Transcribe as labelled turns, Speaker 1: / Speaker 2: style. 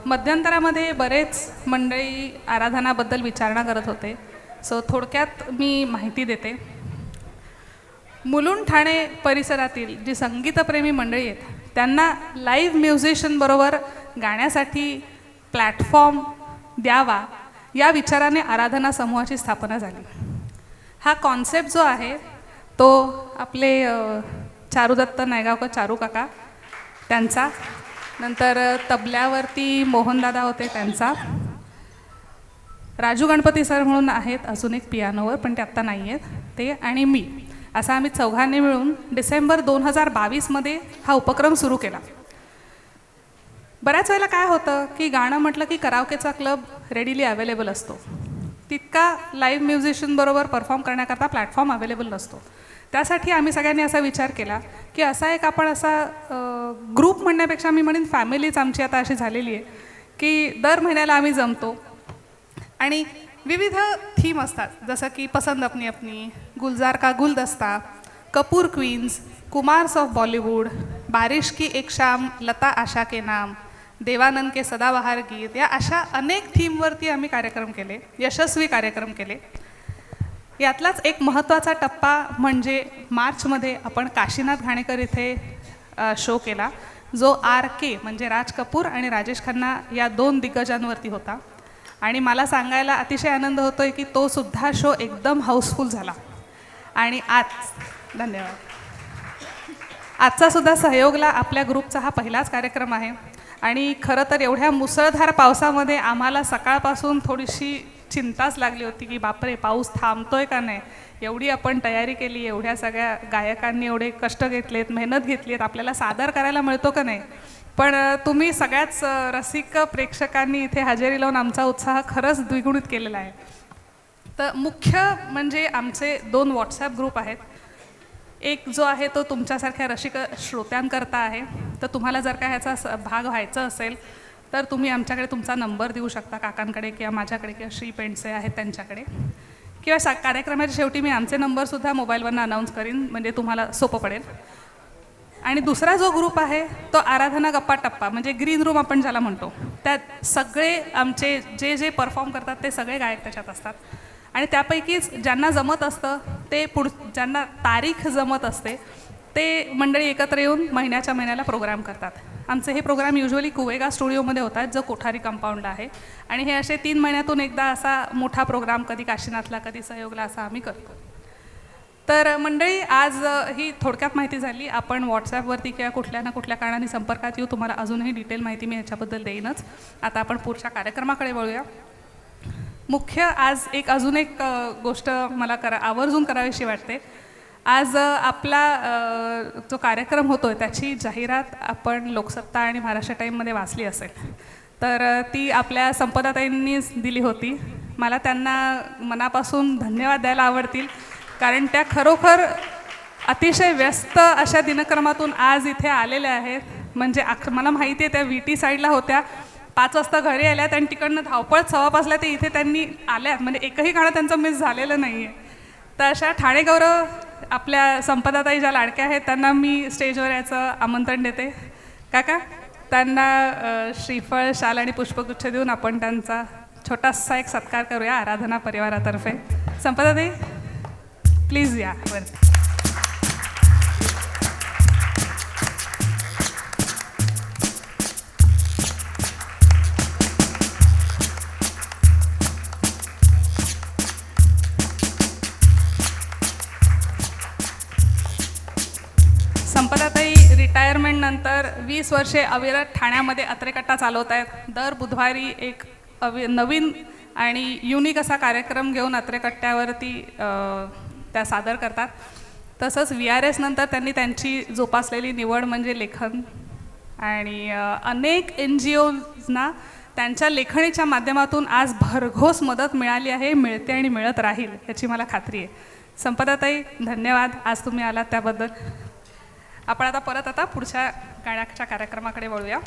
Speaker 1: मध्यंतरामध्ये बरेच मंडळी आराधनाबद्दल विचारणा करत होते. सो थोडक्यात मी माहिती देते. मुलुंड ठाणे परिसरातील जी संगीतप्रेमी मंडळी आहेत त्यांना लाईव्ह म्युझिशियनबरोबर गाण्यासाठी प्लॅटफॉर्म द्यावा या विचाराने आराधना समूहाची स्थापना झाली. हा कॉन्सेप्ट जो आहे तो आपले चारुदत्त नायगावकर चारू काका त्यांचा, नंतर तबल्यावरती मोहनदादा होते त्यांचा, राजू गणपती सर म्हणून आहेत अजून एक पियानोवर पण ते आत्ता नाही आहेत ते, आणि मी, असा आम्ही चौघांनी मिळून डिसेंबर 2022मध्ये हा उपक्रम सुरू केला. बऱ्याच वेळेला काय होतं की गाणं म्हटलं की कराओकेचा क्लब रेडीली अवेलेबल असतो, तितका लाईव्ह म्युझिशियनबरोबर परफॉर्म करण्याकरता प्लॅटफॉर्म अवेलेबल नसतो. त्यासाठी आम्ही सगळ्यांनी असा विचार केला की असा एक आपण असा ग्रुप म्हणण्यापेक्षा मी म्हणेन फॅमिलीच आमची आता अशी झालेली आहे की दर महिन्याला आम्ही जमतो आणि विविध थीम असतात, जसं की पसंद अपनी अपनी, गुलजार का गुलदस्ता, कपूर क्वीन्स, कुमार्स ऑफ बॉलीवूड, बारिश की एक शाम, लता आशा के नाम, देवानंद के सदाबहार गीत, या अशा अनेक थीमवरती आम्ही कार्यक्रम केले, यशस्वी कार्यक्रम केले. यातलाच एक महत्त्वाचा टप्पा म्हणजे मार्चमध्ये आपण काशीनाथ घाणेकर इथे शो केला, जो RK म्हणजे राज कपूर आणि राजेश खन्ना या 2 दिग्गजांवरती होता. आणि मला सांगायला अतिशय आनंद होतो आहे की तो सुद्धा शो एकदम हाऊसफुल झाला. आणि धन्यवाद, आजचा सुद्धा सहयोगला आपल्या ग्रुपचा हा पहिलाच कार्यक्रम आहे. आणि खरं तर एवढ्या मुसळधार पावसामध्ये आम्हाला सकाळपासून थोडीशी चिंताच लागली होती की बापरे पाऊस थांबतोय का नाही. एवढी आपण तयारी केली, एवढ्या सगळ्या गायकांनी एवढे कष्ट घेतलेत, मेहनत घेतली आहेत, आपल्याला सादर करायला मिळतो का नाही. पण तुम्ही सगळ्याच रसिक प्रेक्षकांनी इथे हजेरी लावून आमचा उत्साह खरंच द्विगुणित केलेला आहे. तर मुख्य म्हणजे आमचे 2 व्हॉट्सॲप ग्रुप आहेत. एक जो आहे तो तुमच्यासारख्या रसिक श्रोत्यांकरता आहे, तर तुम्हाला जर का ह्याचा भाग व्हायचा असेल तर तुम्ही आमच्याकडे तुमचा नंबर देऊ शकता, काकांकडे किंवा माझ्याकडे किंवा श्री पेंडसे आहेत त्यांच्याकडे, किंवा कार्यक्रमाच्या शेवटी मी आमचे नंबरसुद्धा मोबाईलवरनं अनाऊन्स करीन, म्हणजे तुम्हाला सोपं पडेल. आणि दुसरा जो ग्रुप आहे तो आराधना गप्पा टप्पा म्हणजे ग्रीन रूम आपण ज्याला म्हणतो, त्यात सगळे आमचे जे जे परफॉर्म करतात ते सगळे गायक त्याच्यात असतात. आणि त्यापैकीच ज्यांना जमत असतं ते ज्यांना तारीख जमत असते ते मंडळी एकत्र येऊन महिन्याला प्रोग्राम करतात. आमचे हे प्रोग्राम युजली कुवेगा स्टुडिओमध्ये होतात, जो कोठारी कंपाऊंडला आहे. आणि हे असे 3 महिन्यातून एकदा असा मोठा प्रोग्राम, कधी काशीनाथला कधी सहयोगला, असा आम्ही करतो. तर मंडळी, आज ही थोडक्यात माहिती झाली. आपण व्हॉट्सॲपवरती किंवा कुठल्या ना कुठल्या कारणाने संपर्कात येऊ, तुम्हाला अजूनही डिटेल माहिती मी ह्याच्याबद्दल देईनच. आता आपण पुढच्या कार्यक्रमाकडे वळूया. मुख्य आज अजून एक गोष्ट मला आवर्जून करावीशी वाटते. आज आपला जो कार्यक्रम होतो आहे त्याची जाहिरात आपण लोकसत्ता आणि महाराष्ट्र टाईममध्ये वाचली असेल, तर ती आपल्या संपदाताईंनीच दिली होती. मला त्यांना मनापासून धन्यवाद द्यायला आवडतील, कारण त्या खरोखर अतिशय व्यस्त अशा दिनक्रमातून आज इथे आलेल्या आहेत. म्हणजे मला माहिती आहे त्या VT साईडला होत्या, 5 वाजता घरी आल्यात आणि तिकडनं धावपळ 5:15 ते इथे त्यांनी आल्यात, म्हणजे एकही गाणं त्यांचं मिस झालेलं नाही आहे. तर अशा ठाणे गौरव आपल्या संपदाताई ज्या लाडक्या आहेत त्यांना मी स्टेजवर याचं आमंत्रण देते. काका, त्यांना श्रीफळ, शाल आणि पुष्पगुच्छ देऊन आपण त्यांचा छोटासा एक सत्कार करूया आराधना परिवारातर्फे. संपदाताई प्लीज या वरती. संपदाताई रिटायरमेंटनंतर 20 वर्षे अविरत ठाण्यामध्ये अत्रेकट्टा चालवत आहेत. दर बुधवारी एक नवीन आणि युनिक असा कार्यक्रम घेऊन अत्रेकट्ट्यावरती त्या सादर करतात. तसंच VRS नंतर त्यांनी त्यांची जोपासलेली निवड म्हणजे लेखन, आणि अनेक NGOजना त्यांच्या लेखणीच्या माध्यमातून आज भरघोस मदत मिळाली आहे, मिळते आणि मिळत राहील याची मला खात्री आहे. संपदाताई धन्यवाद, आज तुम्ही आलात त्याबद्दल. आपण आता पुढच्या गाण्याच्या कार्यक्रमाकडे वळूया.